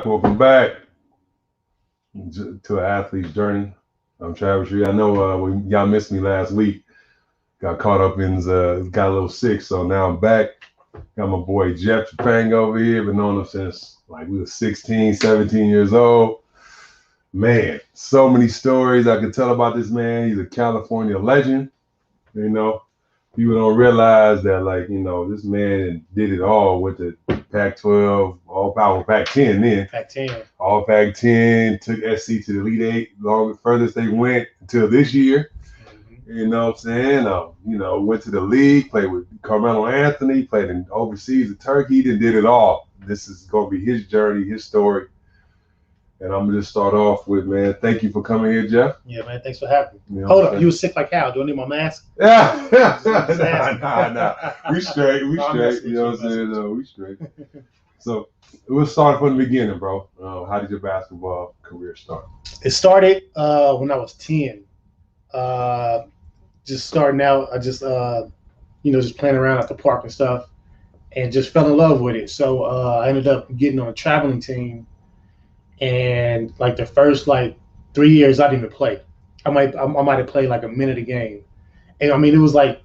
Welcome back to an athlete's journey. I'm Travis Reed. I know y'all missed me last week. Got caught up in got a little sick, so now I'm back. Got my boy Jeff Trepagnier over here. Been knowing him since like we were 16, 17 years old. Man, so many stories I could tell about this man. He's a California legend. You know, people don't realize that, like, you know, this man did it all with the Pac-12, all power Pac-10 then. Pac-10. All Pac-10, took SC to the Elite Eight, long furthest they went until this year. Mm-hmm. You know what I'm saying? You know, went to the league, played with Carmelo Anthony, played in overseas at Turkey, did it all. This is going to be his journey, his story. And I'm going to just start off with, man, thank you for coming here, Jeff. Yeah, man, thanks for having me. You know Hold up, you were sick like how? Do I need my mask? Yeah. Nah. We straight. You know what I'm saying? No, we straight. So we'll start from the beginning, bro. How did your basketball career start? It started when I was 10. Just starting out, I just, just playing around at the park and stuff, and just fell in love with it. So I ended up getting on a traveling team. And like the first 3 years, I didn't even play. I might have played like a minute a game, and I mean it was like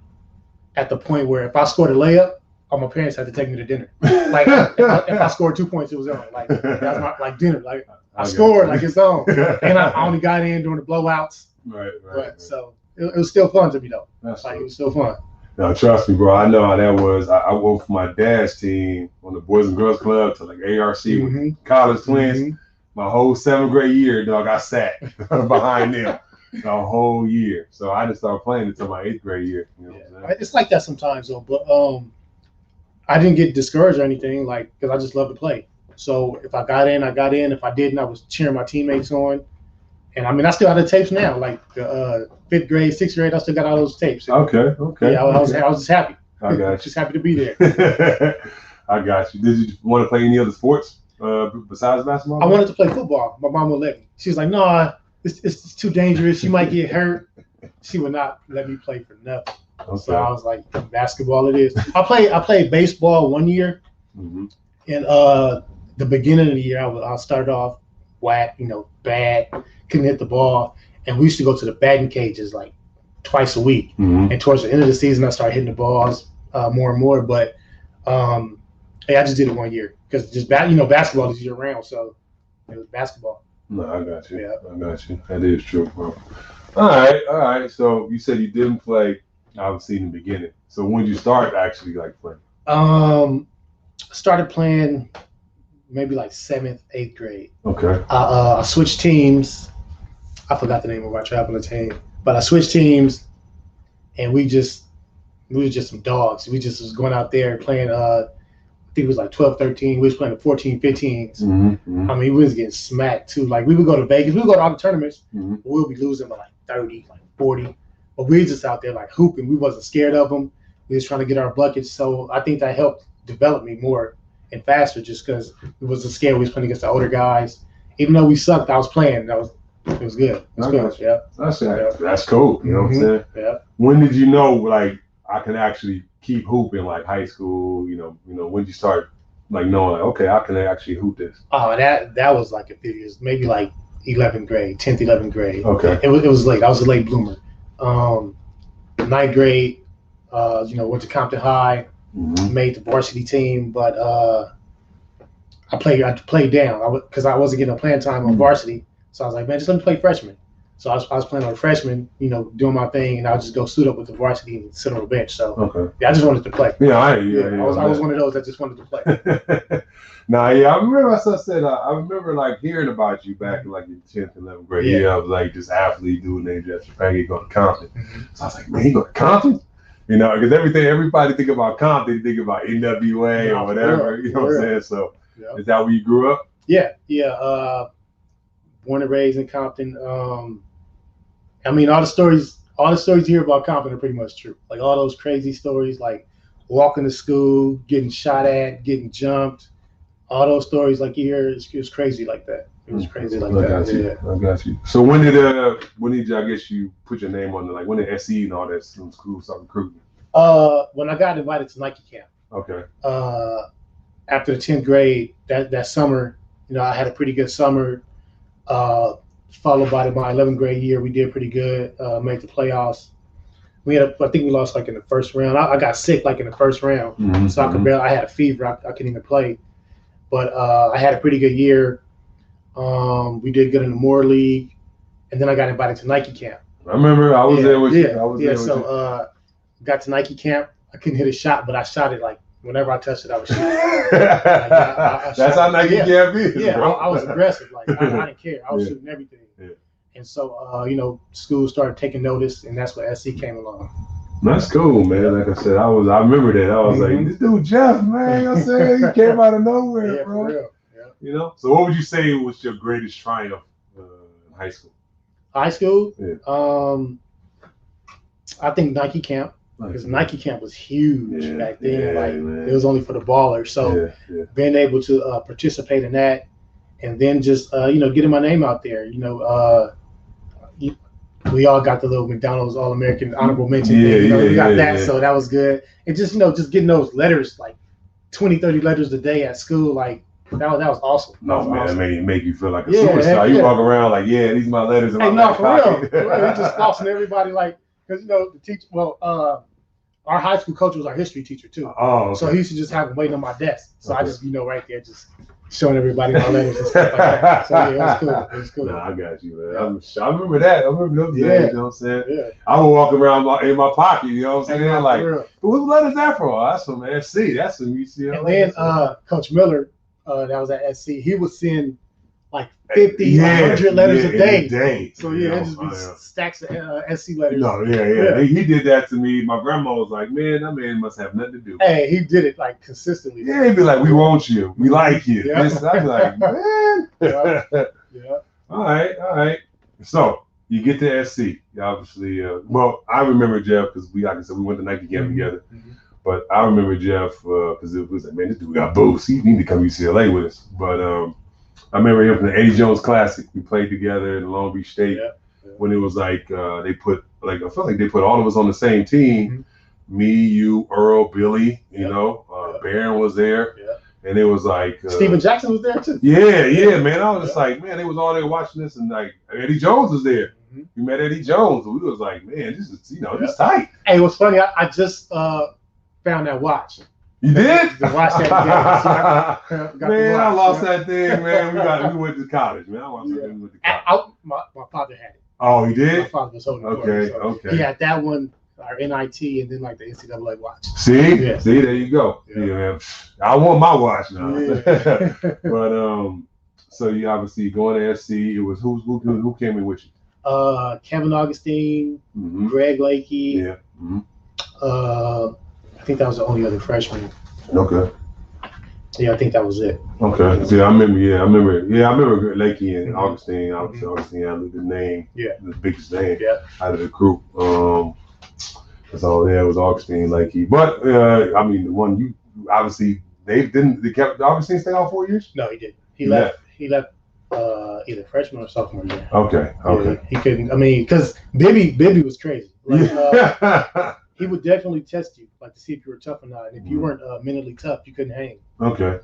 at the point where if I scored a layup, all my parents had to take me to dinner. Like if I scored 2 points, it was on. Like that's my dinner. Like I scored, like it's on. And I only got in during the blowouts. Right. So it was still fun to me though. That's like it was still fun. Now trust me, bro. I know how that was. I went from my dad's team on the Boys and Girls Club to like ARC with college twins. Mm-hmm. My whole 7th grade year, dog, I sat behind them the whole year. So I didn't start playing until my 8th grade year. You know what I'm saying? It's like that sometimes, though. But I didn't get discouraged or anything, because I just love to play. So if I got in, I got in. If I didn't, I was cheering my teammates on. And I mean, I still have the tapes now. Like the 5th grade, 6th grade, I still got all those tapes. Okay. Yeah, I was just happy. I got you. Just happy to be there. I got you. Did you want to play any other sports? Besides basketball? I wanted to play football. My mom would let me. She was like, "No, it's too dangerous. You might get hurt." She would not let me play for nothing. Okay. So I was like, "Basketball it is." I played baseball 1 year. Mm-hmm. And the beginning of the year, I started off whack, bad, couldn't hit the ball, and we used to go to the batting cages like twice a week. Mm-hmm. And towards the end of the season, I started hitting the balls more and more. But I just did it 1 year. Because just basketball is year round, so it was basketball. No, I got you. Yeah. I got you. That is true, bro. All right. So you said you didn't play, obviously, in the beginning. So when did you start actually playing? Started playing maybe 7th, 8th grade. Okay. I switched teams. I forgot the name of our traveling team, but I switched teams, and we were just some dogs. We just was going out there playing. I think it was 12, 13. We was playing the 14, 15s. Mm-hmm. I mean, we was getting smacked too. Like we would go to Vegas, we would go to all the tournaments. Mm-hmm. We'll be losing by 30, 40. But we was just out there hooping. We wasn't scared of them. We was trying to get our buckets. So I think that helped develop me more and faster, just because it wasn't scared. We was playing against the older guys. Even though we sucked, I was playing. It was good. It was good. Yeah. That's cool. You know what I'm saying? Yeah. When did you know I can actually keep hooping high school? When did you start knowing okay, I can actually hoop this? Oh, that was a few years, maybe 11th grade, 10th, 11th grade. Okay. It was late. I was a late bloomer. 9th grade, went to Compton High, made the varsity team, but I played down because I wasn't getting a playing time on varsity. So I was like, man, just let me play freshman. So I was playing on a freshman, doing my thing, and I'll just go suit up with the varsity and sit on the bench. So I just wanted to play. I was one of those that just wanted to play. I remember, as I said, I remember hearing about you back in in 10th, 11th grade. Yeah, I was this athlete dude named Jeff Trepagnier going to Compton. Mm-hmm. So I was like, man, he going to Compton? Because everybody think about Compton, think about NWA or whatever. You know what I'm saying? So is that where you grew up? Yeah. Born and raised in Compton. I mean, all the stories you hear about Compton are pretty much true. All those crazy stories, walking to school, getting shot at, getting jumped. All those stories you hear, it was crazy like that. It was crazy like that. I got you. So when did I guess you put your name on when did SE and all that school start recruiting? When I got invited to Nike camp. Okay. After the 10th grade, that summer, I had a pretty good summer. Followed by my 11th grade year, we did pretty good. Made the playoffs. I think we lost like in the first round. I got sick like in the first round, so I had a fever. I couldn't even play, but I had a pretty good year. We did good in the Moore League, and then I got invited to Nike camp. I remember I was there with you. I was there with you. Got to Nike camp. I couldn't hit a shot, but I shot it like whenever I touched it, I was shooting. That's how Nike camp is. Yeah, I was aggressive. Like I didn't care. I was shooting everything. Yeah. And so, school started taking notice, and that's when SC came along. That's cool, man. Like I said, I remember that. I was like, this dude Jeff, man. I said he came out of nowhere, bro. For real. Yeah. So what would you say was your greatest triumph in high school? High school? Yeah. I think Nike camp. Because Nike camp was huge back then. It was only for the ballers. So being able to participate in that, and then just getting my name out there. We all got the little McDonald's All-American honorable mention thing. We got that, so that was good. And just just getting those letters, like 20, 30 letters a day at school, like that was awesome. No, man, awesome. It make you feel like a superstar. You walk around like, these are my letters in my back pocket. For real. Just flossing everybody, like, because the teacher. Our high school coach was our history teacher too. Oh, okay. So he used to just have them waiting on my desk. So I just, right there, just showing everybody my letters and stuff like that. So it was cool. It was cool. Nah, I got you, man. I remember that. I remember those days. You know what I'm saying? Yeah. I would walk around in my pocket. You know what I'm saying? Like, what letters that from? That's from SC. That's from UCLA. And then Coach Miller, that was at SC. He would send like 50, 100 letters a day. So it just be stacks of SC letters. No, he did that to me. My grandma was like, man, that man must have nothing to do. Hey, he did it like consistently. Yeah, he'd be like, we want you. We like you. Yeah. I'd be like, man. Yeah. All right. So you get to SC. Obviously, I remember Jeff because like I said, we went to Nike camp together. Mm-hmm. But I remember Jeff because it was like, man, this dude got boost. He need to come to UCLA with us. But I remember him from the Eddie Jones Classic. We played together in Long Beach State when it was like I felt like they put all of us on the same team. Mm-hmm. Me, you, Earl, Billy, Barron was there. Yeah. And it was like Steven Jackson was there too. Yeah, man. I was just like, man, they was all there watching this, and like Eddie Jones was there. Mm-hmm. We met Eddie Jones, and we was like, man, this is this tight. Hey, it was funny. I just found that watch. You did? To watch that game. Man, I lost that thing, man. We went to college, man. I lost that thing. We went to college. My father had it. Oh, he did? My father was holding it. Okay. He had that one, our NIT, and then like the NCAA watch. See, there you go. Yeah, man. I want my watch now. Yeah. But so you obviously going to SC. It was who came in with you? Kevin Augustine, Greg Lakey. Yeah. Mm-hmm. I think that was the only other freshman. Okay. Yeah, I think that was it. Okay. See, I remember Lakey and Augustine. Obviously, Augustine had the name. Yeah. The biggest name out of the group. So it was Augustine, Lakey. But the one you obviously they kept Augustine stay out 4 years? No, he didn't. He left either freshman or sophomore year. Okay. Yeah, he couldn't. I mean, because Bibby was crazy. Like, he would definitely test you, like to see if you were tough or not. And if you weren't mentally tough, you couldn't hang. Okay.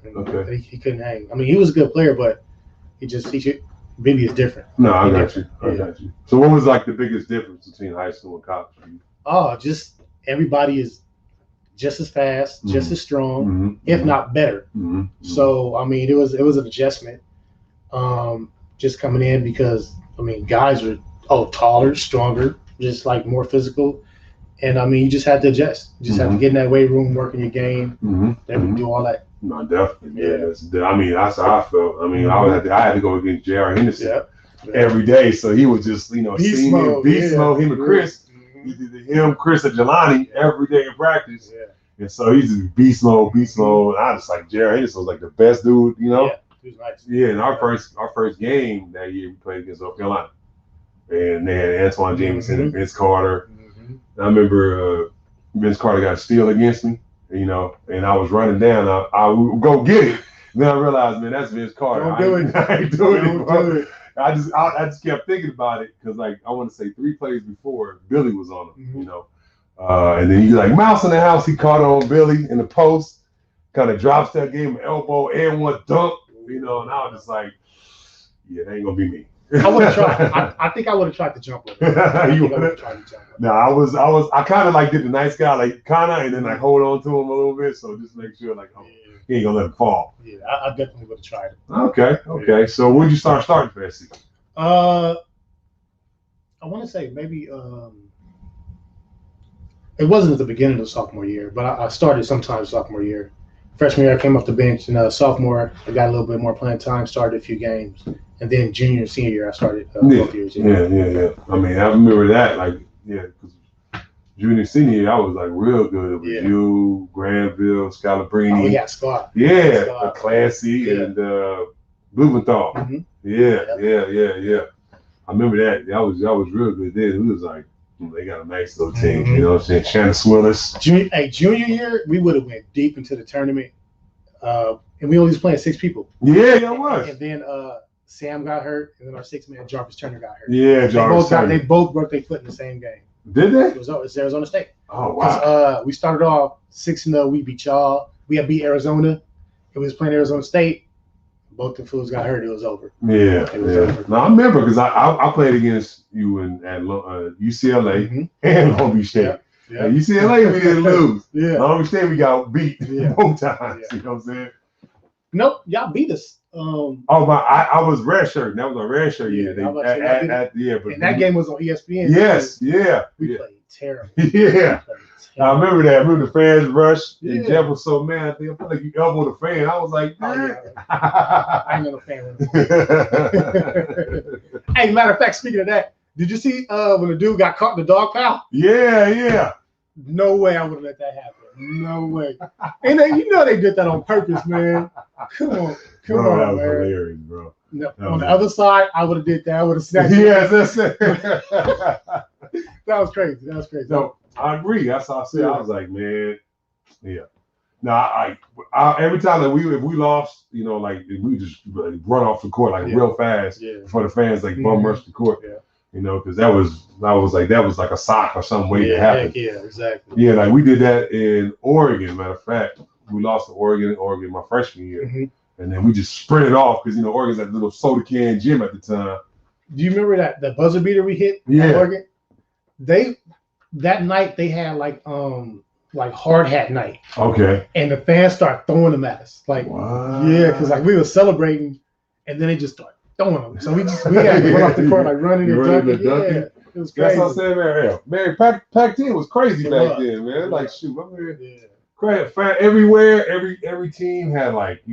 He couldn't hang. I mean, he was a good player, but Bibby is different. No, I got you. So what was like the biggest difference between high school and college for you? Oh, just everybody is just as fast, just as strong, if not better. Mm-hmm. So, I mean, it was an adjustment just coming in because, I mean, guys are taller, stronger, just like more physical. And I mean, you just had to adjust. You just had to get in that weight room, work in your game, do all that. No, definitely. Yeah. I mean, that's how I felt. I mean, I had to go against J.R. Henderson every day. So he was just, beast mode, him and Chris. Him, Chris, and Jelani every day in practice. Yeah. And so he's just beast mode. And I just like J.R. Henderson was like the best dude, Yeah, he was nice. Yeah, and our first game that year we played against North Carolina. And they had Antoine Jameson and Vince Carter. I remember Vince Carter got a steal against me, and I was running down. I would go get it. Then I realized, man, that's Vince Carter. I ain't doing it, bro. I just kept thinking about it because, like, I want to say 3 plays before Billy was on him, and then he like mouse in the house. He caught on Billy in the post, kind of drop step, gave him an elbow and one dunk. you know, and I was just like, yeah, that ain't gonna be me. I would have tried. I think I would have tried to jump over. No, I kind of like did the nice guy, like kind of, and then like hold on to him a little bit, so just make sure like he ain't gonna let him fall. Yeah, I definitely would have tried it. Okay. Yeah. So when did you starting for SC? I want to say maybe it wasn't at the beginning of the sophomore year, but I started sometime sophomore year. Freshman year, I came off the bench, and sophomore, I got a little bit more playing time, started a few games, and then junior and senior year, I started both years. Yeah. I mean, I remember that, like, because junior, senior year, I was like real good. It was you, Granville, Scalabrini. Oh, yeah, Scott. Yeah, Classy and Blumenthal. Mm-hmm. Yeah. I remember that. That was real good then. It was like, they got a nice little team. Mm-hmm. You know what I'm saying? Shannon Swillis. Junior year, we would have went deep into the tournament. And we only was playing 6 people. Yeah, it was. And then Sam got hurt, and then our 6-man Jarvis Turner got hurt. Yeah, Jarvis Turner. They both broke their foot in the same game. Did they? It was Arizona State. Oh, wow. We started off 6-0. We beat y'all. We had beat Arizona. And we was playing Arizona State. Both the fools got hurt. It was over. Yeah. Over. No, I remember because I played against you at UCLA and Long Beach State. Yeah. At UCLA, we didn't lose. Yeah. Long Beach State, we got beat both times. Yeah. You know what I'm saying? Nope, y'all beat us. I was red shirt. That was a red shirt year. And that game was on ESPN. Yes, We played terrible. Yeah. I remember that. I remember the fans rushed, and Jeff was so mad. I felt like you elbowed a fan. I was like, I ain't no fan. Hey, matter of fact, speaking of that, did you see when the dude got caught in the dog pile? Yeah. No way I would have let that happen. No way. And they did that on purpose, man. Come on, that was man. Hilarious, bro. No, on the other side, I would have did that. I would have snatched. Yes, that's it. That was crazy. No, I agree. That's how I said. I was like, man, yeah. Now, every time that if we lost, like we just run off the court like real fast before the fans like bum rush the court. Yeah. Because that was like a sock or some way to happen. Yeah, exactly. Yeah, like we did that in Oregon. Matter of fact, we lost to Oregon my freshman year, and then we just sprinted off because Oregon's that little soda can gym at the time. Do you remember that buzzer beater we hit at Oregon? That night they had like hard hat night. Okay. And the fans start throwing them at us. Like, because like we were celebrating, and then they just start throwing them. So we had to run off the court like running and dunking. Yeah, it was crazy. That's what I said, man. Pac-10 was crazy back then, man. Like shoot, I mean, everywhere, every team had like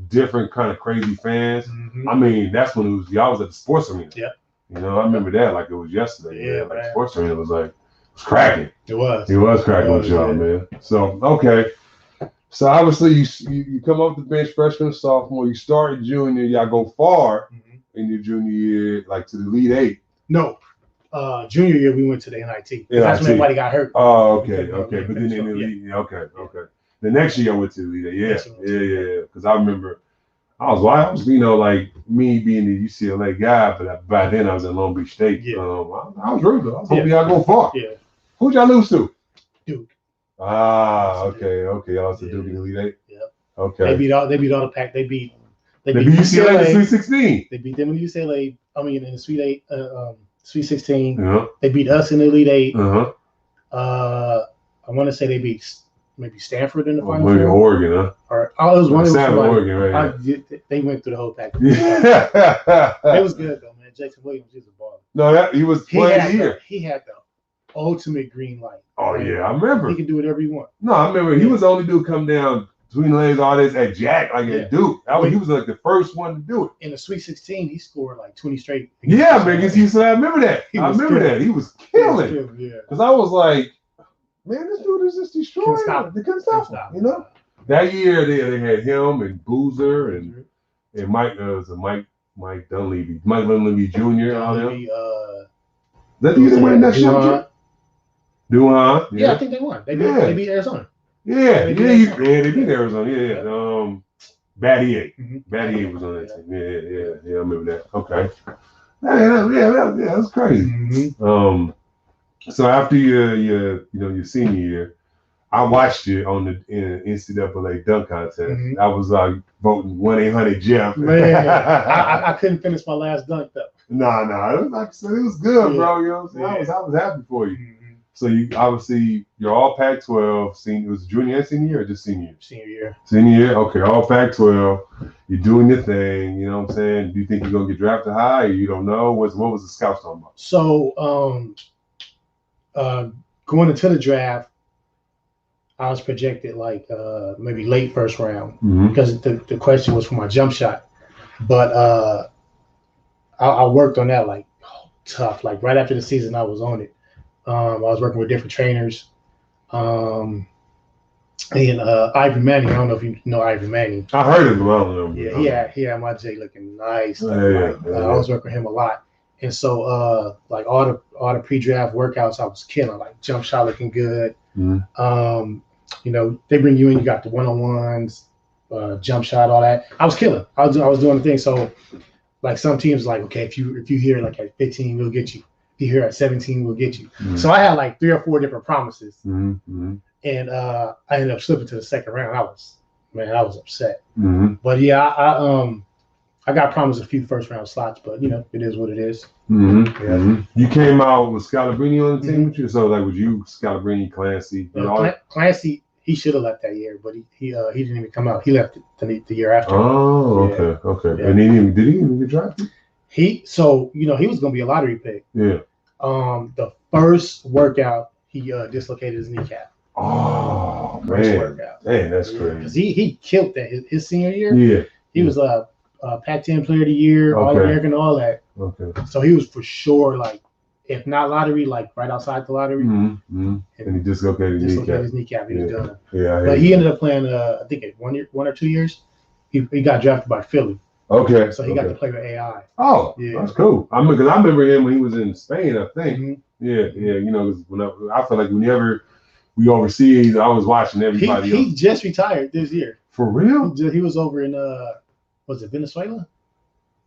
different kind of crazy fans. I mean, that's when y'all was at the sports arena. Yeah. I remember that like it was yesterday. Yeah, like the sports arena was cracking. It was cracking with y'all, man. So okay. So obviously you come off the bench freshman, sophomore, you start junior, y'all go far in your junior year, like to the Elite Eight. No. Junior year we went to the NIT. That's when everybody got hurt. Oh, okay. But then in the Elite, okay. The next year I went to the Elite Eight. Yeah. Because I remember I was like me being the UCLA guy, but by then I was in Long Beach State. Yeah. I was really good. I was hoping y'all go far. Yeah. Who'd y'all lose to? Duke. Okay. Y'all lost to Duke in the Elite Eight. Yeah. Okay. They beat all the pack. They beat UCLA in the Sweet 16. They beat them in UCLA. I mean in the Sweet 8, Sweet 16. Yeah. They beat us in the Elite 8. I want to say they beat maybe Stanford in the final. Maybe Oregon, huh? Or it was one of Oregon, right? They went through the whole pack. Yeah. It was good though, man. Jason Williams is a baller. No, he was playing here. He had the ultimate green light. Oh yeah, I remember. He can do whatever he wants. No, I remember he was the only dude come down between the legs, all this at Jack, like at Duke. He was like the first one to do it. In the Sweet 16, he scored like 20 straight. Yeah, man. I remember that. He was killing. Yeah. Because I was like, man, this dude is just destroying. They couldn't stop him. That year they had him and Boozer and Mike Dunleavy, Mike Dunleavy Jr. All them. That the year they won that championship? Duhan. Yeah, I think they won. They beat Arizona. Yeah, they beat Arizona. Yeah. Battier. Battier was on that team. Yeah, I remember that. Okay. Yeah, that's crazy. So after your senior year, I watched it on the NCAA dunk contest. I was voting 1-800-Jeff. Man, I couldn't finish my last dunk though. No, it was like it was good, bro. You know what I'm saying? I was happy for you. So you obviously you're all Pac-12. Senior, it was junior and senior year or just senior? Senior year. Senior year. Okay, all Pac-12. You're doing your thing. You know what I'm saying? Do you think you're gonna get drafted high? Or you don't know? What was the scouts talking about? So going into the draft, I was projected like maybe late first round because the question was for my jump shot, but I worked on that like tough. Like right after the season, I was on it. I was working with different trainers. And Ivan Manning, I don't know if you know Ivan Manning. I heard of him. I don't know. Yeah, he had my J looking nice. I was working with him a lot. And so like all the pre-draft workouts I was killing, like jump shot looking good. You know, they bring you in, you got the one-on-ones, jump shot, all that. I was killing. I was doing the thing. So like some teams like, okay, if you hear like at 15, we'll get you. If you hear at 17, we'll get you. So I had like 3 or 4 different promises. And I ended up slipping to the second round. I was upset. But yeah, I got promised a few first round slots, but you know, it is what it is. You came out with Scalabrini on the team with you, so like was you Scalabrini, Clancy? Clancy, he should have left that year, but he didn't even come out. He left the year after. Oh, okay. Yeah. And did he even get drafted? He was gonna be a lottery pick. Yeah. The first workout he dislocated his kneecap. Oh man, that's crazy. Because he killed that his senior year. Yeah. He was a Pac-10 Player of the Year, All-American, all that. Okay. So he was for sure like, if not lottery, like right outside the lottery. And he dislocated his kneecap. He was done. Yeah. But he ended up playing, I think, 1 or 2 years. He got drafted by Philly. Okay. So he got to play with AI. Oh, yeah. That's cool. Because I remember him when he was in Spain, I think. Yeah. You know, I feel like whenever we overseas, I was watching everybody. He just retired this year. For real? He was over in was it Venezuela?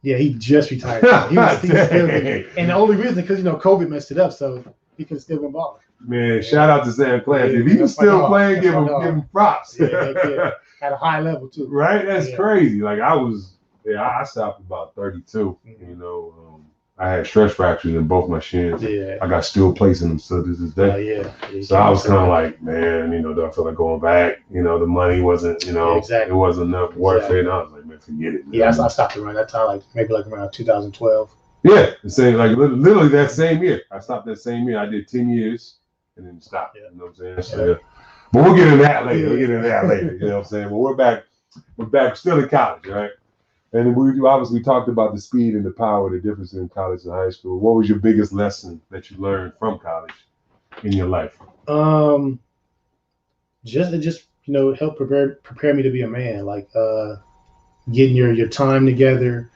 Yeah, he just retired. He was still and the only reason because COVID messed it up, so he could still been balling. Man, shout out to Sam Clancy. If he was still playing, give him props. At a high level too. Right? That's crazy. Like I stopped about 32. You know, I had stress fractures in both my shins. Yeah. I got steel plates in them still to this day. So I was kind of like, man, do I feel like going back? The money wasn't, it wasn't enough worth it. And I was like, man, forget it. Man. Yeah, I stopped around that time, maybe around 2012. Yeah, the same, literally that same year. I stopped that same year. I did 10 years and then stopped. You know what I'm saying? So, but we'll get into that later. You know what I'm saying? But we're back still in college, right? And we obviously talked about the speed and the power, the difference in college and high school. What was your biggest lesson that you learned from college in your life? Just help prepare me to be a man. Like getting your time together.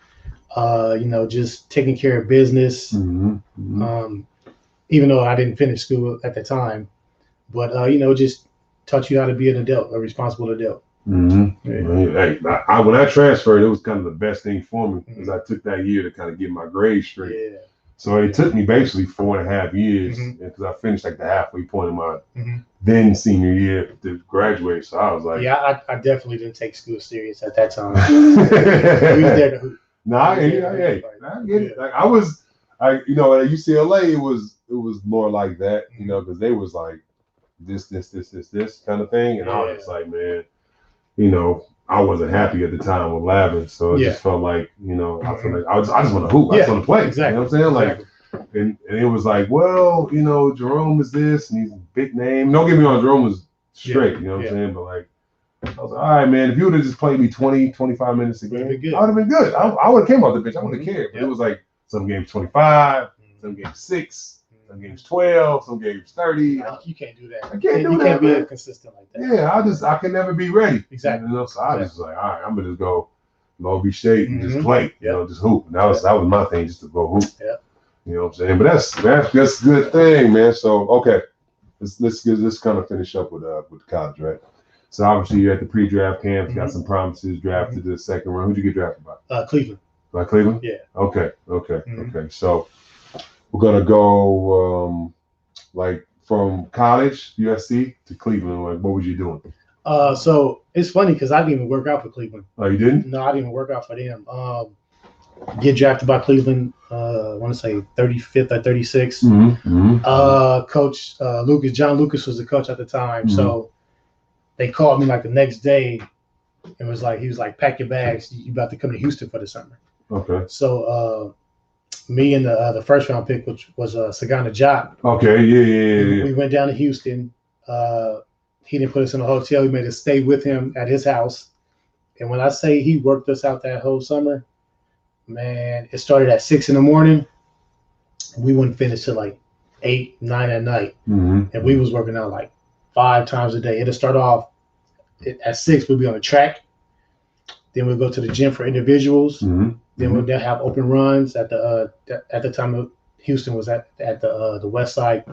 Just taking care of business. Even though I didn't finish school at the time, but just taught you how to be an adult, a responsible adult. Hey, when I transferred, it was kind of the best thing for me because I took that year to kind of get my grades straight. Yeah. So it took me basically 4.5 years because I finished the halfway point of my then senior year to graduate. So I was like, I definitely didn't take school serious at that time. We were there to hoop. I get it. Like at UCLA, it was more like that, because they was like this kind of thing, and I was just like, man. I wasn't happy at the time with Lavin, so it just felt like, I feel like I just want to hoop. I just want to play. Exactly. You know what I'm saying? And it was like, well, Jerome is this, and he's a big name. Don't get me wrong, Jerome was straight, you know what I'm saying? But I was like, all right, man, if you would have just played me 20, 25 minutes a game, I would have been good. I would have came off the bench. I wouldn't have cared. But it was like some games 25, some games 6. Some games 12, some games 30. You can't do that. I can't do that. You can't be consistent like that. Yeah, I can never be ready. Exactly. So I was just like, all right, I'm gonna just go Long Beach State and just play. Just hoop. And that was my thing, just to go hoop. Yeah. You know what I'm saying? But that's a good thing, man. So okay, let's kind of finish up with college, right? So obviously you're at the pre-draft camp, got some promises, drafted to the second round. Who'd you get drafted by? Cleveland. By Cleveland? Yeah. Okay. So we're gonna go from college, USC, to Cleveland? Like, what was you doing? So it's funny because I didn't even work out for Cleveland. Oh, you didn't? No, I didn't even work out for them. Get drafted by Cleveland. I want to say 35th or 36th. Coach John Lucas was the coach at the time. So they called me like the next day and he was like, pack your bags. You about to come to Houston for the summer. Okay. So me and the first round pick, which was Saga Continues. Okay. Yeah. We went down to Houston. He didn't put us in a hotel. He made us stay with him at his house. And when I say he worked us out that whole summer, man, it started at 6 a.m. We wouldn't finish till like 8, 9 at night. And we was working out like 5 times a day. It'll start off at 6, we'll be on the track. Then we'll go to the gym for individuals. Then we'll have open runs at the time Houston was at the West Side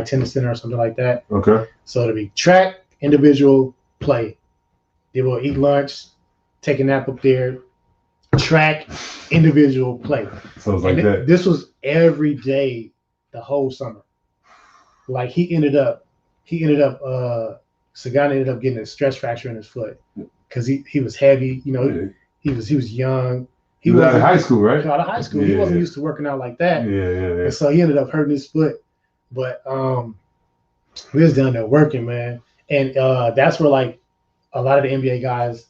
Tennis Center or something like that. Okay. So it'll be track, individual, play. Then we'll eat lunch, take a nap up there, track, individual, play. So it's like that. This was every day the whole summer. Like Sagan ended up getting a stress fracture in his foot because he was heavy, you know, he was young. He was out of high school, right? Out of high school. He wasn't used to working out like that. Yeah. And so he ended up hurting his foot. But we was down there working, man. And that's where like a lot of the NBA guys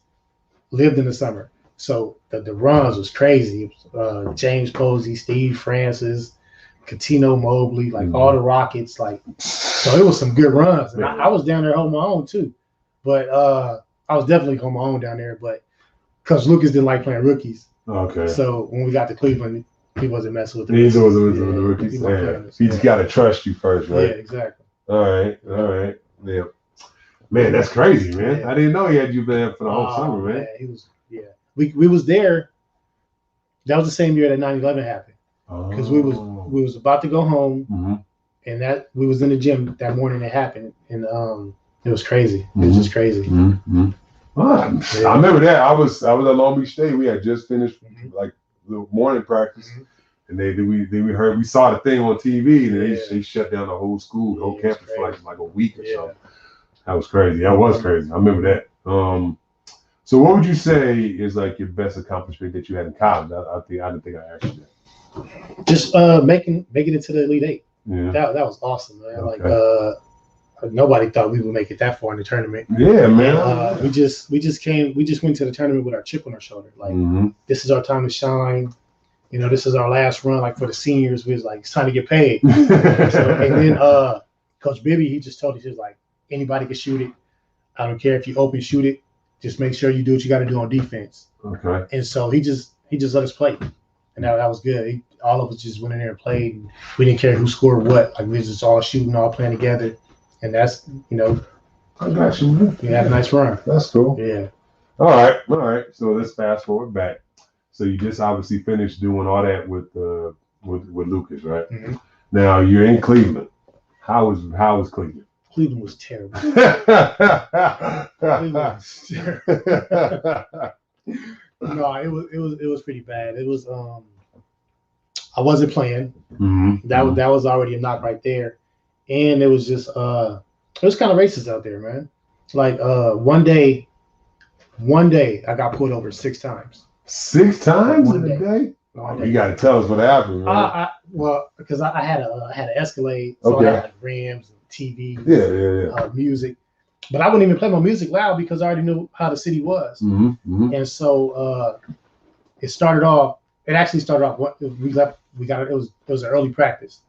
lived in the summer. So the runs was crazy. James Posey, Steve Francis, Cuttino Mobley, like all the Rockets, like so it was some good runs. And I was down there holding my own too. But I was definitely holding my own down there, but Coach Lucas didn't like playing rookies. Okay. So when we got to Cleveland, he wasn't messing with the rookies. He wasn't with the rookies. He's got to trust you first, right? Yeah, exactly. All right. Yeah. Man, that's crazy, man. Yeah. I didn't know he had you there for the whole summer, man. He was, We was there. That was the same year that 9/11 happened. Because we was about to go home, and that we was in the gym that morning it happened, and it was crazy. It was just crazy. I remember that. I was at Long Beach State. We had just finished like the morning practice, and we saw the thing on TV, and they shut down the whole school, the whole campus for like a week or something. That was crazy. That was crazy. I remember that. So what would you say is like your best accomplishment that you had in college? I didn't think I asked you that. Just making it to the Elite Eight. Yeah. That was awesome, man. Okay. Like nobody thought we would make it that far in the tournament. Yeah, man. And, we just went to the tournament with our chip on our shoulder. Like this is our time to shine. You know, this is our last run. Like for the seniors, we was like, it's time to get paid. And then Coach Bibby, he just told us, he was like, anybody can shoot it. I don't care if you open shoot it. Just make sure you do what you got to do on defense. Okay. And so he just let us play, and that was good. All of us just went in there and played. And we didn't care who scored what. Like we was just all shooting, all playing together, and that's I got you, man. We had a nice run. That's cool. Yeah. All right. So let's fast forward back. So you just obviously finished doing all that with Lucas, right? Now you're in Cleveland. How was Cleveland? Cleveland was terrible. No, it was pretty bad. It was I wasn't playing. That was already a knock right there, and it was just it was kind of racist out there, man. Like one day I got pulled over 6 times. 6 times in a day? Oh, you got to tell us what happened, man. Well, because I had an Escalade, so I had like rims and TV, music, but I wouldn't even play my music loud because I already knew how the city was. And so it actually started off. We left. We got it. It was an early practice,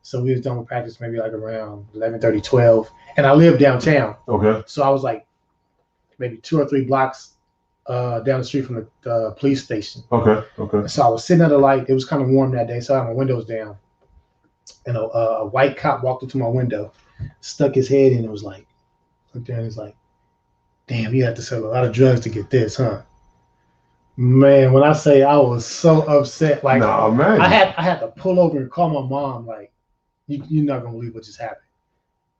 so we was done with practice maybe like around 11:30, 12, and I lived downtown. Okay. So I was like maybe 2 or 3 blocks down the street from the police station. Okay. So I was sitting at a light. It was kind of warm that day, so I had my windows down, and a white cop walked up to my window, stuck his head in, and was like, looked there and he's like, "Damn, you have to sell a lot of drugs to get this, huh?" Man, when I say I was so upset, like I had to pull over and call my mom, like, you're not gonna believe what just happened.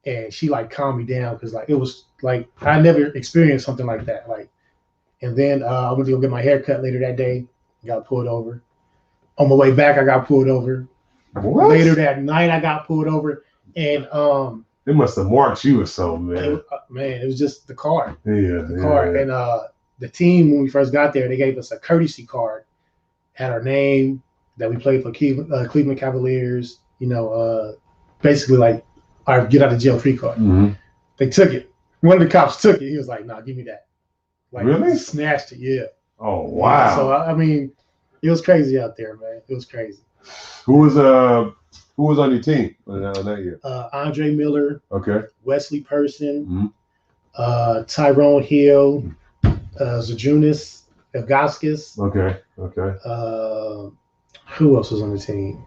And she like calmed me down because like it was like I never experienced something like that. Like, and then I went to go get my hair cut later that day, got pulled over. On my way back, I got pulled over. What? Later that night, I got pulled over. And They must have marked you or something, man. Man, it was just the card. The card. And the team, when we first got there, they gave us a courtesy card, had our name, that we played for Cleveland Cavaliers. You know, basically like our get out of jail free card. Mm-hmm. They took it. One of the cops took it. He was like, "Nah, give me that." Like, really? Snatched it. Yeah. Oh wow. Yeah, so I mean, it was crazy out there, man. It was crazy. Who was on your team that year? Andre Miller. Okay. Wesley Person. Mm-hmm. Tyrone Hill. Zajunas Evgaskis. Okay. Who else was on the team?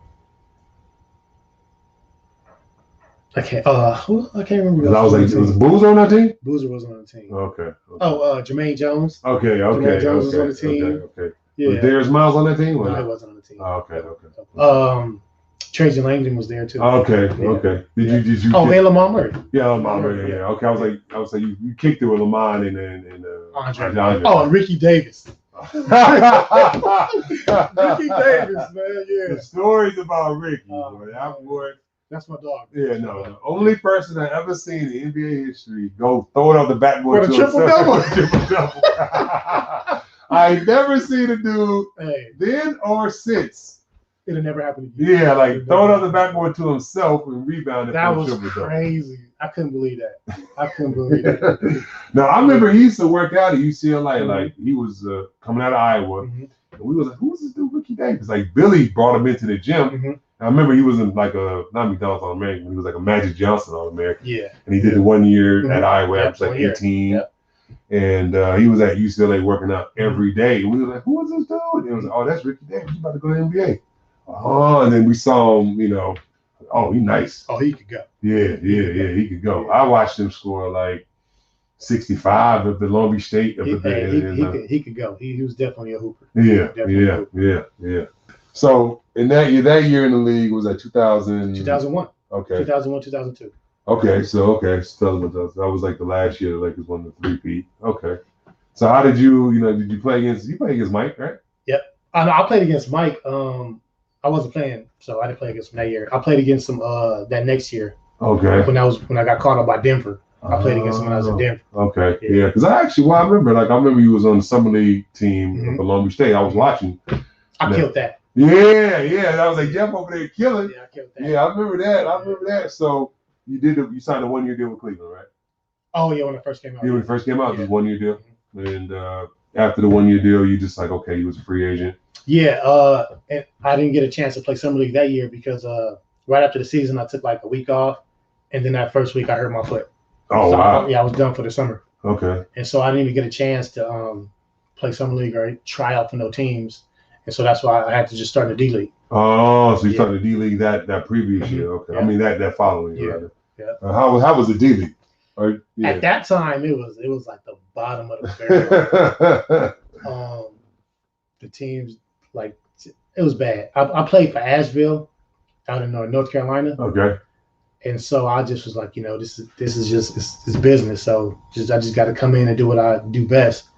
I can't remember. I was like, was Boozer on that team? Boozer was on the team. Okay. Oh, Jermaine Jones. Okay. Jermaine Jones was on the team. Okay. Yeah. Was Darius Miles on that team? No, he wasn't on the team. Oh, okay. Trajan Langdon was there too. Okay. Did you? Oh, and Lamont Murray. Yeah, Lamont Murray. Yeah. Okay. I was like, you kicked it with Lamont and Andre. Oh, and Ricky Davis. Ricky Davis, man. Yeah. The stories about Ricky, boy. That's my dog. Yeah, no. The only person I ever seen in NBA history go throw it off the backboard to triple double. I ain't never seen a dude then or since. It'll never happen again. Yeah, like throw it on the backboard to himself and rebound it. That was crazy. I couldn't believe that. Now I remember he used to work out at UCLA. Mm-hmm. Like he was coming out of Iowa, and we was like, "Who's this dude, Ricky Davis?" Like Billy brought him into the gym. Mm-hmm. I remember he was in like not McDonald's All-American. He was like a Magic Johnson All-American. Yeah. And he did it 1 year at Iowa. It was like 18. Yep. And he was at UCLA working out every day. And we were like, "Who is this dude?" And it was like, "Oh, that's Ricky Davis. He's about to go to the NBA." Oh, and then we saw him, oh, he's nice. Oh, he could go. Yeah, he could go. I watched him score like 65 at the Long Beach State. He could go. He was definitely a hooper. Yeah. So in that year in the league was that 2001. Okay. 2001, 2002. Okay, so 2001. That was like the last year the Lakers won the three-peat. Okay. So how did did you play against Mike, right? Yep. I played against Mike. I wasn't playing, so I didn't play against him that year. I played against him that next year. Okay. When I got caught up by Denver. I played against him when I was in Denver. Okay. Yeah, because I remember you was on the summer league team for Long Beach State. I was watching. I killed that. Yeah. I was like, Jeff over there killing. Yeah, I killed that. Yeah, I remember that. So you signed a 1 year deal with Cleveland, right? Oh yeah, when it first came out. Yeah, when it first came out, it was 1 year deal. And after the 1 year deal, you just like, okay, he was a free agent. Yeah, and I didn't get a chance to play summer league that year because right after the season, I took like a week off, and then that first week I hurt my foot. Oh, so wow. I was done for the summer. Okay. And so I didn't even get a chance to play summer league or try out for no teams, and so that's why I had to just start the D League. Oh, so you started the D League that previous year? Okay. Yeah. I mean that following year. Yeah. How was the D League? At that time, it was like the bottom of the barrel. The teams, like, it was bad. I played for Asheville out in North Carolina. Okay. And so I just was like, this is just it's business. So I just got to come in and do what I do best.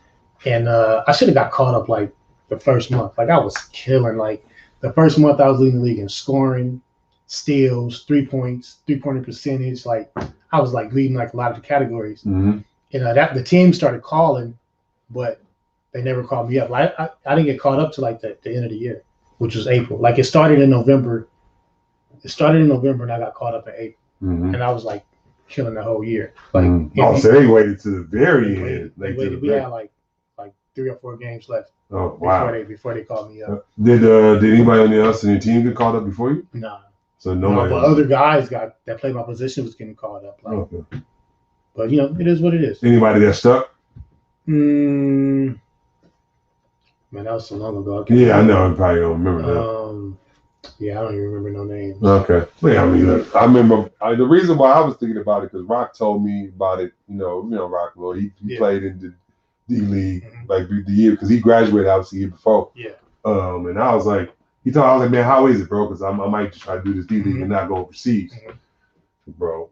And I should have got caught up like the first month. Like I was killing. Like the first month I was leading the league in scoring, steals, 3 points, 3-pointer percentage. Like I was like leading like a lot of the categories. Mm-hmm. And the team started calling, but they never called me up. Like I didn't get caught up to like the end of the year, which was April. Like it started in November. And I got caught up in April. Mm-hmm. And I was like killing the whole year. Like so they waited to the very end. We had like 3 or 4 games left. Oh wow! Before they called me up. Did anybody else in your team get called up before you? Nah. So nobody. But other guys that played my position was getting called up. Like, okay. But it is what it is. Anybody that stuck? Man, that was so long ago. I know. I probably don't remember that. Yeah, I don't even remember no names. Okay. Yeah, I mean, look, I remember the reason why I was thinking about it because Rock told me about it. Rock. Well, he played in the D League like the year because he graduated obviously the year before. Yeah. And I was like, I was like, man, how is it, bro? Because I might just try to do this D League and not go overseas, bro.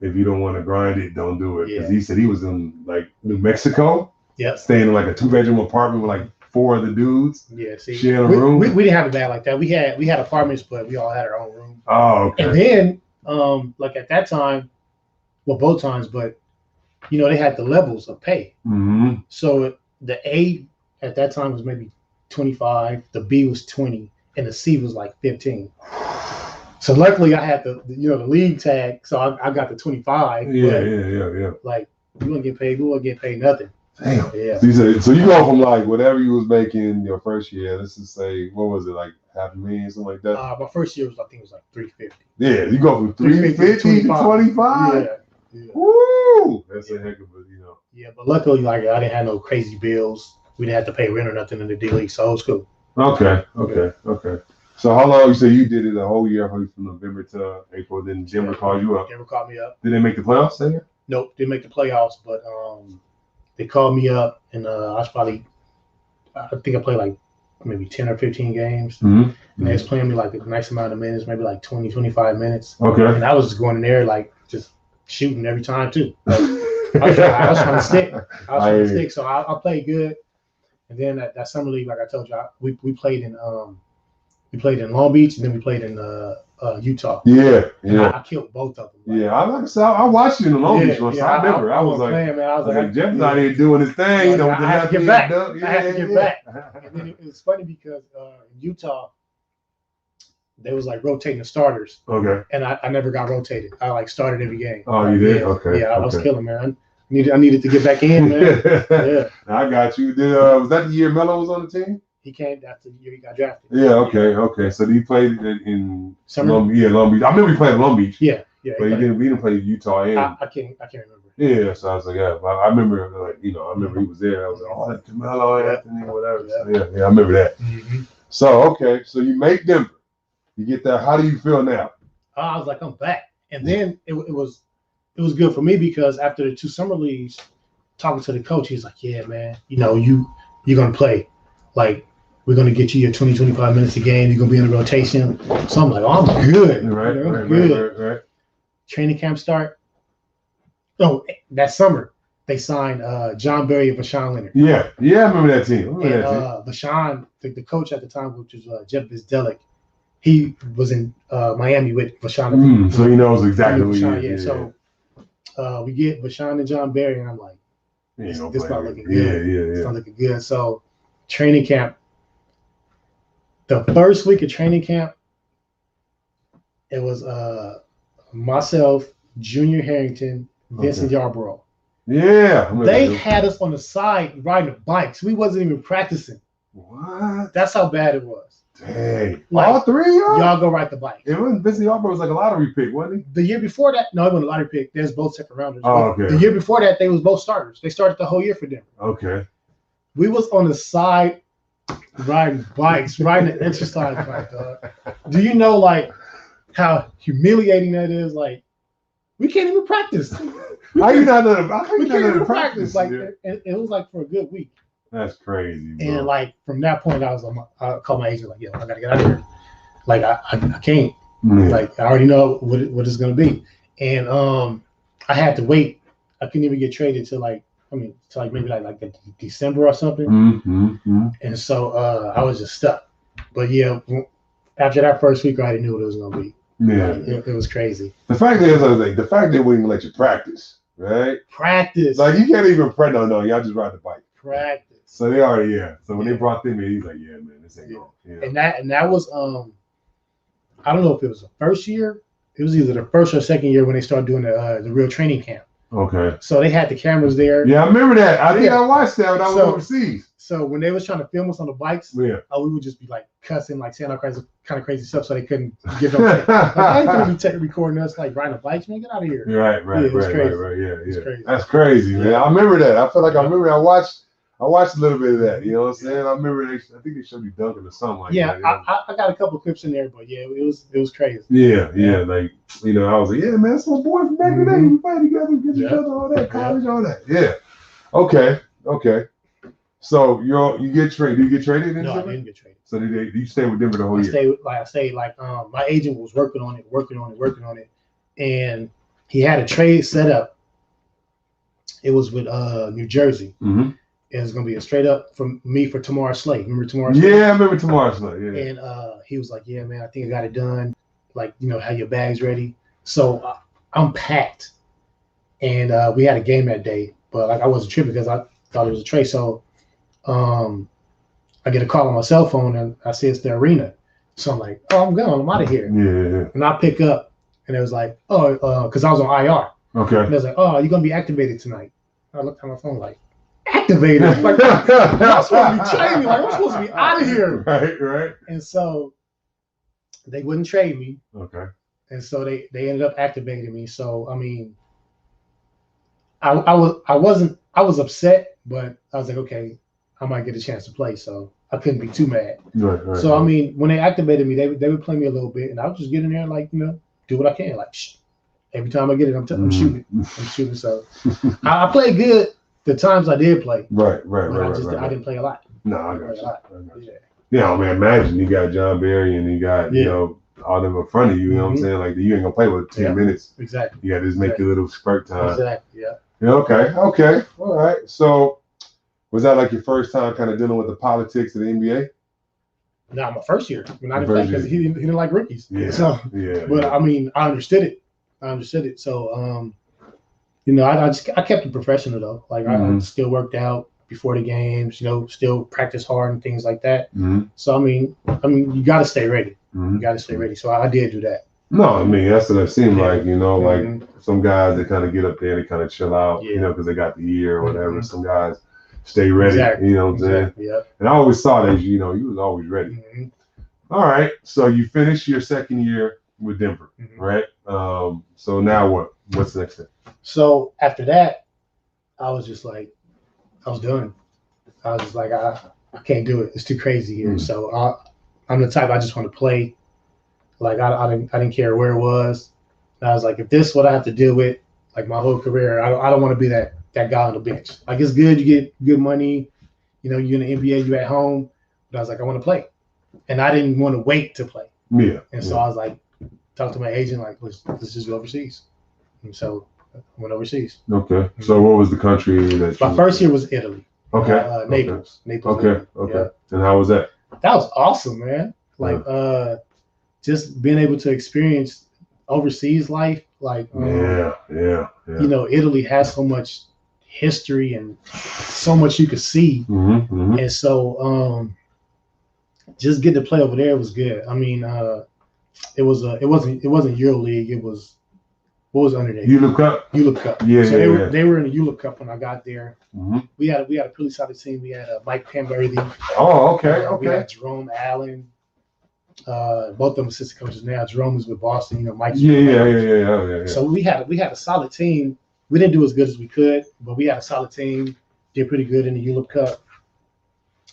If you don't want to grind it, don't do it. Because he said he was in like New Mexico. Yeah. Staying in like a 2-bedroom apartment with like 4 of the dudes. Yeah, sharing a room. We didn't have it bad like that. We had apartments, but we all had our own room. Oh, okay. And then Like at that time, well, both times, but they had the levels of pay. Mm-hmm. So the A at that time was maybe 25, the B was 20, and the C was like 15. So luckily I had the league tag, so I got the 25. Yeah. Like you wouldn't get paid, nothing. Damn. Yeah. So you go from like whatever you was making your first year, let's just say, what was it, like $500,000, something like that? My first year I think it was like 350. Yeah, you go from 350 to 25. Yeah. Woo! That's a heck of a, Yeah, but luckily, like I didn't have no crazy bills. We didn't have to pay rent or nothing in the D League, so it was cool. Okay. So how long, you say you did it a whole year, from November to April, then Denver called you up? Denver called me up. Did they make the playoffs that year? Nope, didn't make the playoffs, but they called me up, and I think I played like maybe 10 or 15 games. Mm-hmm. And they was playing me like a nice amount of minutes, maybe like 20, 25 minutes. Okay. And I was just going in there like just shooting every time too. Like, I was trying to stick. So I played good. And then that summer league, like I told you, we played in Long Beach, and then we played in Utah. Yeah. I killed both of them. Yeah, I watched you in the Long Beach one. So I remember. I was like, playing, man. I was like, Jeff's out here doing his thing. I had to get back. I had to get back. back. And then it was funny because in Utah, they was like rotating the starters. Okay. And I never got rotated. I like started every game. Oh, you did? Yeah. Okay. Yeah, I was killing, man. I needed to get back in, man. Yeah. I got you. Was that the year Melo was on the team? He came after the year he got drafted. Yeah. Okay. So he played in Long Beach. I remember he played in Long Beach. Yeah. But he didn't play Utah. I can't remember. Yeah. So I was like, yeah. I remember, I remember he was there. I was like, oh, that's Melo, Anthony, whatever. Yeah. So, yeah. I remember that. Mm-hmm. So okay. So you make Denver. You get that. How do you feel now? I was like, I'm back. And then it was good for me because after the 2 summer leagues, talking to the coach, he's like, yeah, man, you're going to play. Like, we're going to get you your 20, 25 minutes a game. You're going to be in the rotation. So I'm like, oh, I'm good. Right. Training camp start. Oh, that summer, they signed John Barry and Vashawn Leonard. Yeah, I remember that team. Vashawn, the coach at the time, which was Jeff Trepagnier, he was in Miami with Vashawn. So he knows exactly what he is. So we get Vashawn and John Barry, and I'm like, this not looking good. Yeah. It's not looking good. So training camp, the first week of training camp, it was myself, Junior Harrington, Vincent Yarborough. Yeah. They had us on the side riding the bikes. We wasn't even practicing. What? That's how bad it was. Dang. Like, all three of y'all go ride the bike. It wasn't Vincent Yarborough was like a lottery pick, wasn't he? The year before that, no, it wasn't a lottery pick. There's both second rounders. Oh, okay. The year before that, they was both starters. They started the whole year for Denver. Okay. We was on the side riding bikes, riding an exercise bike, dog. Do you know like how humiliating that is? Like, we can't even practice. We can't even practice. Like, it was like for a good week. That's crazy, bro. And like from that point, I called my agent like, yo, I gotta get out of here. Like I can't. Like I already know what it's gonna be. And I had to wait. I couldn't even get traded till maybe like December or something. Mm-hmm. And so I was just stuck. But yeah, after that first week, I already knew what it was gonna be. Yeah, it was crazy. The fact is, the fact they wouldn't even let you practice, right? Practice. Like you can't even no, y'all just ride the bike. Practice. So they already So when they brought them in, he's like, yeah, man, this ain't going. Yeah. And that was I don't know if it was the first year. It was either the first or second year when they started doing the real training camp. Okay. So they had the cameras there. Yeah, I remember that. I think I watched that when I was overseas. So when they was trying to film us on the bikes, we would just be like cussing, like saying all kinds of crazy stuff, so they couldn't get no. Like, I ain't gonna be recording us like riding a bike, man. Get out of here. Right. Right. Yeah. Crazy. That's crazy, man. I remember that. I feel like I remember. I watched a little bit of that. You know what I'm saying? I remember. I think they showed you dunking or something like that. Yeah, I got a couple of clips in there, but yeah, it was crazy. Yeah. Like I was like, yeah, man, that's my boy from back in the day. We played together, get together, all that, college, all that. Yeah. Okay. So you get traded. Did you get traded? No, I didn't get traded. So did you stay with Denver the whole year? I stayed. My agent was working on it, and he had a trade set up. It was with New Jersey. Mm-hmm. It was gonna be a straight up from me for Tamar Slade. Remember Tamar Slade? Yeah, I remember Tamar Slade. Yeah. And he was like, "Yeah, man, I think I got it done. Like, have your bags ready." So I'm packed, and we had a game that day, but like I wasn't tripping because I thought it was a trade. So I get a call on my cell phone, and I see it's the arena. So I'm like, oh, I'm going. I'm out of here. Yeah. And I pick up, and it was like, oh, because I was on IR. Okay. And it was like, oh, you're gonna be activated tonight. I looked at my phone like, activated? Like, y'all supposed to be trading me. Like, I'm supposed to be out of here. Right. And so they wouldn't trade me. Okay. And so they ended up activating me. So I mean, I was upset, but I was like, okay, I might get a chance to play. So I couldn't be too mad. Right. So I mean, when they activated me, they would play me a little bit, and I would just get in there and like, you know, do what I can. Like, every time I get it, I'm shooting. I'm shooting. So I played good the times I did play. Right. I didn't play a lot. No, I got you. Yeah, I mean, imagine you got John Barry and you got you know all them in front of you. You know what I'm saying? Like you ain't gonna play with 10 minutes. Exactly. You got to just make your little spurt time. Exactly. Yeah. Okay. All right. So was that like your first time kind of dealing with the politics of the NBA? No, my first year when I didn't play because he didn't like rookies. Yeah. So but I mean, I understood it. So you know, I kept it professional though. Like I still worked out before the games, you know, still practice hard and things like that. So I mean, you got to stay ready. You got to stay ready. So I did do that. No, I mean that's what it seemed like. You know, like some guys that kind of get up there and they kind of chill out. You know, because they got the year or whatever. Some guys stay ready. Exactly. You know what I'm saying? Yeah. And I always saw that you know you was always ready. All right. So you finished your second year with Denver, right? So now what? What's the next thing? So after that, I was just like, I was done. I was just like, I can't do it. It's too crazy here. So I'm the type I just want to play. Like I didn't care where it was. And I was like, if this is what I have to deal with, like my whole career, I don't want to be that guy on the bench. Like it's good, you get good money, you know, you're in the NBA, you at home. But I was like, I want to play, and I didn't want to wait to play. Yeah. And so I was like, talk to my agent, like let's just go overseas. And so I went overseas. Okay. So what was the country that? My first year was Italy. Okay. Naples. Okay. Italy. Yeah. And how was that? That was awesome, man. Like just being able to experience overseas life. Like yeah. You know, Italy has so much history and so much you could see. And so just getting to play over there was good. I mean, it wasn't EuroLeague. It was what was underneath? ULIP Cup. ULIP Cup. Yeah, so they were in the ULIP Cup when I got there. Mm-hmm. We had a pretty solid team. We had Mike Pamberthy. Oh, okay. We had Jerome Allen. Both of them assistant coaches now. Jerome is with Boston. You know, Mike's. Yeah. So we had a solid team. We didn't do as good as we could, but we had a solid team. Did pretty good in the ULIP Cup.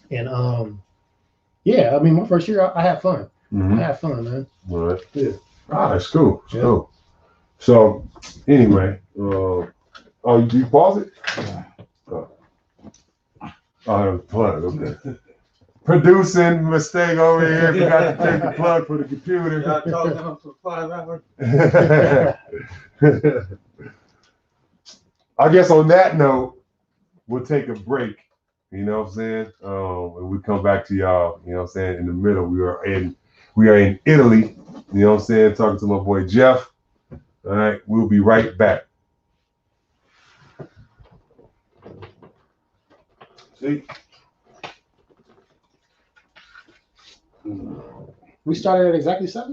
And yeah, I mean, my first year I had fun. I had fun, man. All right. Yeah. Ah, that's cool. It's cool. So anyway, you pause it? Oh, plug. Okay. Producing mistake over here. Forgot to take the plug for the computer. Y'all talking for 5 hours. I guess on that note, we'll take a break. You know what I'm saying? And we come back to y'all. You know what I'm saying? In the middle, we are in Italy. You know what I'm saying? Talking to my boy Jeff. All right, we'll be right back. See? We started at exactly 7?